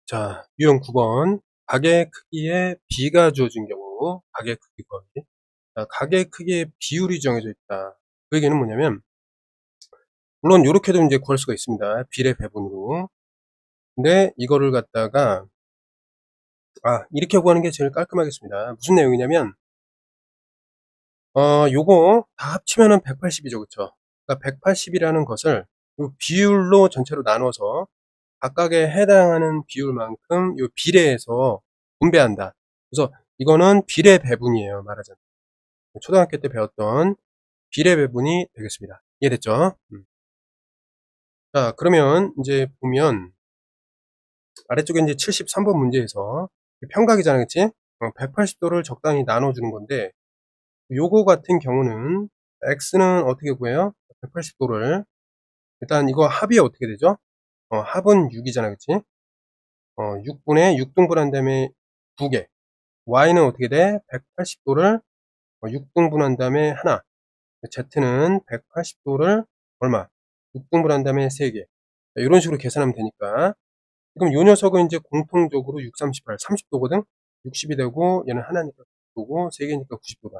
자, 유형 9번. 가게 크기에 B가 주어진 경우, 가게 크기 구하기. 자, 가게 크기의 비율이 정해져 있다. 그 얘기는 뭐냐면, 물론 요렇게도 이제 구할 수가 있습니다. 비례 배분으로. 근데 이거를 갖다가, 이렇게 구하는 게 제일 깔끔하겠습니다. 무슨 내용이냐면, 요거 다 합치면은 180이죠. 그쵸? 그러니까 180이라는 것을 요 비율로 전체로 나눠서 각각에 해당하는 비율만큼 요 비례해서 분배한다. 그래서 이거는 비례 배분이에요. 말하자면. 초등학교 때 배웠던 비례 배분이 되겠습니다. 이해됐죠? 자, 그러면 이제 보면 아래쪽에 이제 73번 문제에서 평각이잖아, 그치? 180도를 적당히 나눠주는 건데 요거 같은 경우는 x는 어떻게 구해요? 180도를 일단 이거 합이 어떻게 되죠? 합은 6이잖아, 그치? 6분의 6등분한 다음에 2개. y는 어떻게 돼? 180도를 6등분한 다음에 하나. z는 180도를 얼마? 6등분한 다음에 3개. 이런 식으로 계산하면 되니까. 그럼 요 녀석은 이제 공통적으로 6, 38, 30도거든? 60이 되고, 얘는 하나니까 90도고, 3개니까 90도다.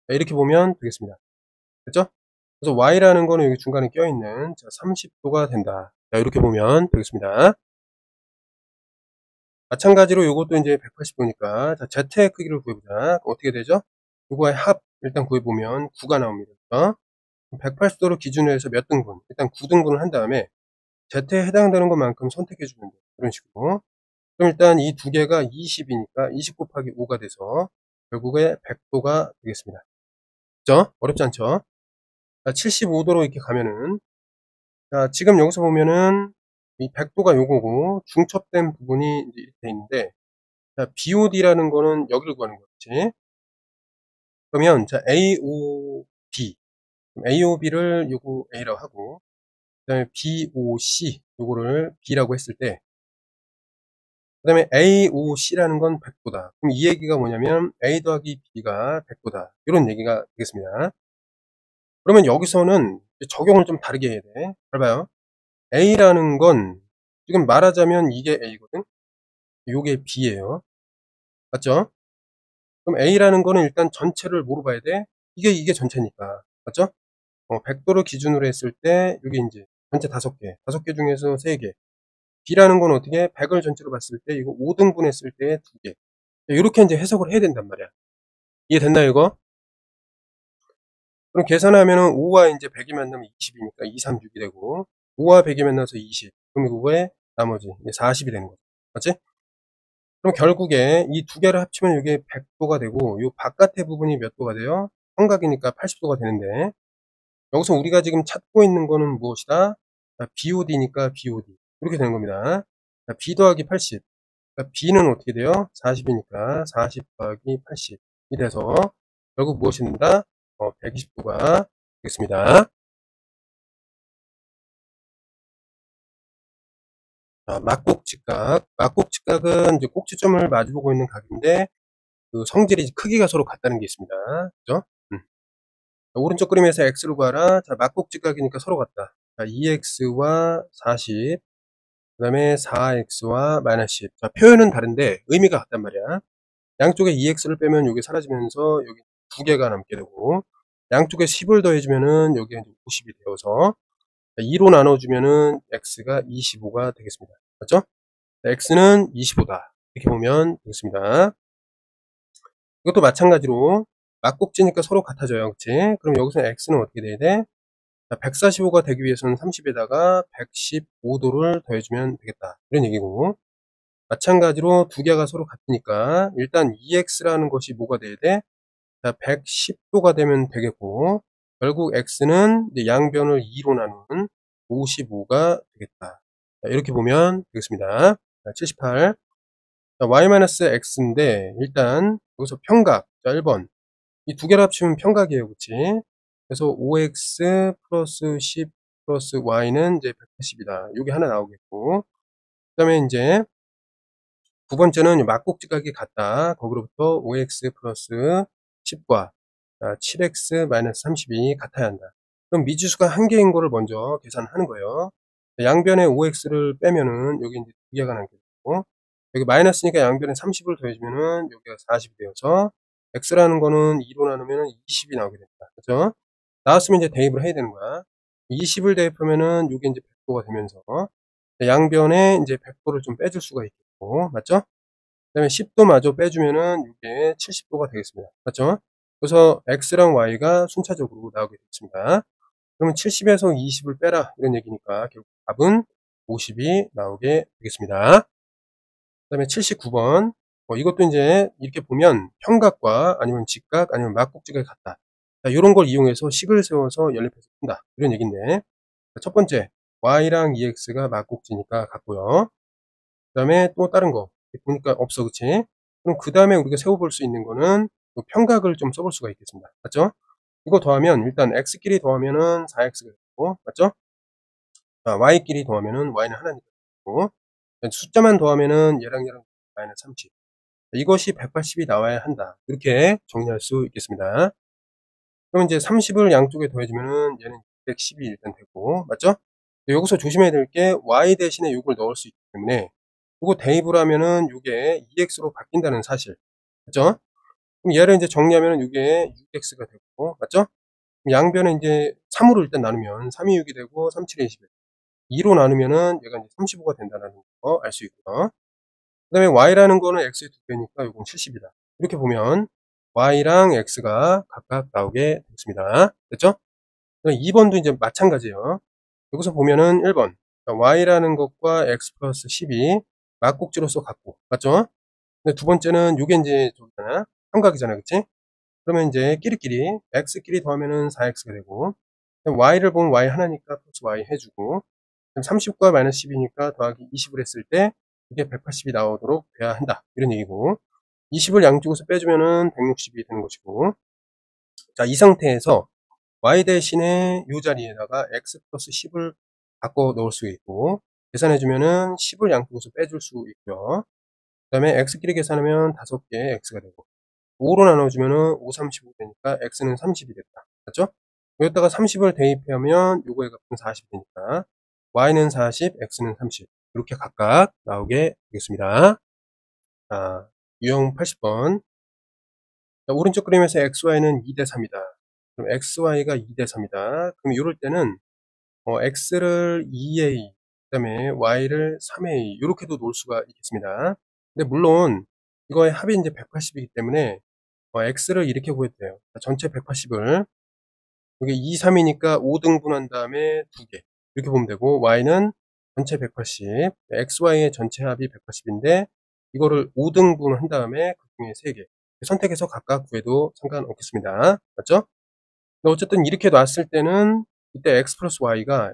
이렇게 보면 되겠습니다. 됐죠? 그래서 y라는 거는 여기 중간에 껴있는 30도가 된다. 자, 이렇게 보면 되겠습니다. 마찬가지로 요것도 이제 180도니까, 자, z의 크기를 구해보자. 어떻게 되죠? 요거의 합, 일단 구해보면 9가 나옵니다. 180도를 기준으로 해서 몇 등분? 일단 9등분을 한 다음에 Z에 해당되는 것만큼 선택해주면 돼요. 이런 식으로. 그럼 일단 이 두 개가 20이니까 20 곱하기 5가 돼서 결국에 100도가 되겠습니다. 그죠? 어렵지 않죠? 자, 75도로 이렇게 가면은, 자, 지금 여기서 보면은 이 100도가 요거고 중첩된 부분이 이제 이렇게 돼 있는데, 자, BOD라는 거는 여기를 구하는 거지. 그러면, 자, AOB. AOB를 요거 A라고 하고, 그 다음에 BOC, 요거를 B라고 했을 때, 그 다음에 AOC라는 건 100도다. 그럼 이 얘기가 뭐냐면, A 더하기 B가 100도다. 이런 얘기가 되겠습니다. 그러면 여기서는 적용을 좀 다르게 해야 돼. 잘 봐요. A라는 건, 지금 말하자면 이게 A거든? 요게 B예요. 맞죠? 그럼 A라는 거는 일단 전체를 뭐로 봐야 돼? 이게 전체니까. 맞죠? 100도를 기준으로 했을 때, 이게 이제 전체 5개. 5개 중에서 3개. B라는 건 어떻게 100을 전체로 봤을 때 이거 5등분 했을 때 2개. 이렇게 이제 해석을 해야 된단 말이야. 이해됐나요, 이거? 그럼 계산하면은 5와 이제 100이 만나면 20이니까 2, 3, 6이 되고 5와 100이 만나서 20. 그럼 그거에 나머지 40이 되는 거죠. 맞지? 그럼 결국에 이 두 개를 합치면 이게 100도가 되고 이 바깥의 부분이 몇 도가 돼요? 삼각이니까 80도가 되는데 여기서 우리가 지금 찾고 있는 거는 무엇이다? BOD니까 BOD. 이렇게 되는 겁니다. B 더하기 80. 그러니까 B는 어떻게 돼요? 40이니까 40 더하기 80이 돼서 결국 무엇이 된다? 120도가 되겠습니다. 자, 막꼭지각. 막꼭지각은 이제 꼭지점을 마주보고 있는 각인데 그 성질이 크기가 서로 같다는 게 있습니다. 그죠? 오른쪽 그림에서 x를 구하라. 자, 막꼭지각이니까 서로 같다. 자, 2x와 40. 그 다음에 4x와 마이너스 10. 자, 표현은 다른데 의미가 같단 말이야. 양쪽에 2x를 빼면 여기 사라지면서 여기 두 개가 남게 되고 양쪽에 10을 더해주면은 여기에 50이 되어서 2로 나눠주면은 x가 25가 되겠습니다. 맞죠? x는 25다. 이렇게 보면 되겠습니다. 이것도 마찬가지로 막꼭지니까 서로 같아져요. 그치? 그럼 여기서 x는 어떻게 돼야 돼? 145가 되기 위해서는 30에다가 115도를 더해주면 되겠다. 이런 얘기고 마찬가지로 두 개가 서로 같으니까 일단 2x라는 것이 뭐가 돼야 돼? 자, 110도가 되면 되겠고 결국 x는 이제 양변을 2로 나누는 55가 되겠다. 자, 이렇게 보면 되겠습니다. 자, 78. 자, y-x인데 일단 여기서 평각. 자, 1번. 이 두 개를 합치면 평각이에요. 그치? 그래서 5x 플러스 10 플러스 y는 이제 180이다. 이게 하나 나오겠고 그 다음에 이제 두 번째는 막꼭지각이 같다. 거기로부터 5x 플러스 10과 7x 마이너스 30이 같아야 한다. 그럼 미지수가 한 개인 거를 먼저 계산하는 거예요. 양변에 5x를 빼면은 여기 이제 두 개가 남게 되고 여기 마이너스니까 양변에 30을 더해주면은 여기가 40이 되어서 x라는 거는 2로 나누면은 20이 나오게 됩니다. 그죠? 나왔으면 이제 대입을 해야 되는 거야. 20을 대입하면은 이게 이제 100도가 되면서 양변에 이제 100도를 좀 빼줄 수가 있겠고, 맞죠? 그다음에 10도 마저 빼주면은 이게 70도가 되겠습니다. 맞죠? 그래서 x랑 y가 순차적으로 나오게 됐습니다. 그러면 70에서 20을 빼라 이런 얘기니까 결국 답은 50이 나오게 되겠습니다. 그다음에 79번. 이것도 이제 이렇게 보면 평각과 아니면 직각 아니면 막곡직각이 같다. 자, 요런 걸 이용해서 식을 세워서 연립해서 푼다. 이런 얘기인데. 첫 번째, y랑 ex가 막곡지니까 같고요. 그다음에 또 다른 거 보니까 없어, 그치? 그럼 그 다음에 우리가 세워볼 수 있는 거는 평각을 좀 써볼 수가 있겠습니다. 맞죠? 이거 더하면 일단 x끼리 더하면은 4x가 되고, 맞죠? 자, y끼리 더하면은 y는 하나니까 되고, 숫자만 더하면은 얘랑 마이너스 30. 이것이 180이 나와야 한다. 이렇게 정리할 수 있겠습니다. 그럼 이제 30을 양쪽에 더해주면은 얘는 110이 일단 되고, 맞죠? 여기서 조심해야 될 게 y 대신에 이걸 넣을 수 있기 때문에 이거 대입을 하면은 이게 2x로 바뀐다는 사실. 맞죠? 그럼 얘를 이제 정리하면은 이게 6x가 되고, 맞죠? 그럼 양변에 이제 3으로 일단 나누면 3이 6이 되고 3, 7이 21. 2로 나누면은 얘가 이제 35가 된다는 거 알 수 있고요. 그 다음에 y라는 거는 x의 2배니까 이건 70이다. 이렇게 보면 y랑 x가 각각 나오게 됐습니다. 됐죠? 2번도 이제 마찬가지예요. 여기서 보면은 1번 y라는 것과 x 플러스 10이 막곡지로서 같고, 맞죠? 근데 두 번째는 요게 이제 저기잖아, 삼각이잖아, 그치? 그러면 이제 끼리끼리 x끼리 더하면은 4x가 되고, y를 보면 y 하나니까 플러스 y 해주고, 30과 마이너스 10이니까 더하기 20을 했을 때 이게 180이 나오도록 돼야 한다, 이런 얘기고, 20을 양쪽에서 빼주면은 160이 되는 것이고, 자, 이 상태에서 y 대신에 이 자리에다가 x 플러스 10을 바꿔 넣을 수 있고, 계산해주면은 10을 양쪽에서 빼줄 수 있고요. 그 다음에 x끼리 계산하면 5개 x가 되고, 5로 나눠주면은 5, 35 되니까 x는 30이 됐다. 맞죠? 여기다가 30을 대입하면 요거의 값은 40이 되니까 y는 40, x는 30. 이렇게 각각 나오게 되겠습니다. 자, 유형 80번. 자, 오른쪽 그림에서 xy는 2대 3이다. 그럼 xy가 2대 3이다. 그럼 이럴 때는 x를 2a, 그 다음에 y를 3a 이렇게도 놓을 수가 있겠습니다. 근데 물론 이거의 합이 이제 180이기 때문에 x를 이렇게 구해도 돼요. 전체 180을 여기 2, 3이니까 5등분한 다음에 2개 이렇게 보면 되고, y는 전체 180, xy의 전체 합이 180인데 이거를 5등분 한 다음에 그 중에 3개 선택해서 각각 구해도 상관없겠습니다. 맞죠? 근데 어쨌든 이렇게 놨을 때는 이때 x 플러스 y가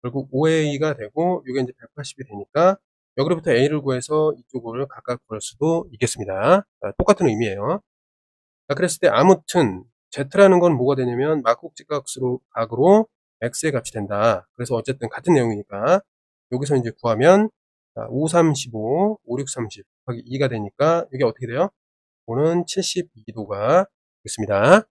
결국 5a가 되고 이게 이제 180이 되니까 여기로부터 a를 구해서 이쪽을 각각 구할 수도 있겠습니다. 똑같은 의미예요. 자, 그랬을 때 아무튼 z라는 건 뭐가 되냐면 막곡직각으로 x의 값이 된다. 그래서 어쨌든 같은 내용이니까 여기서 이제 구하면 5, 3, 15, 5, 6, 30 곱하기 2가 되니까 이게 어떻게 돼요? 이거는 72도가 되겠습니다.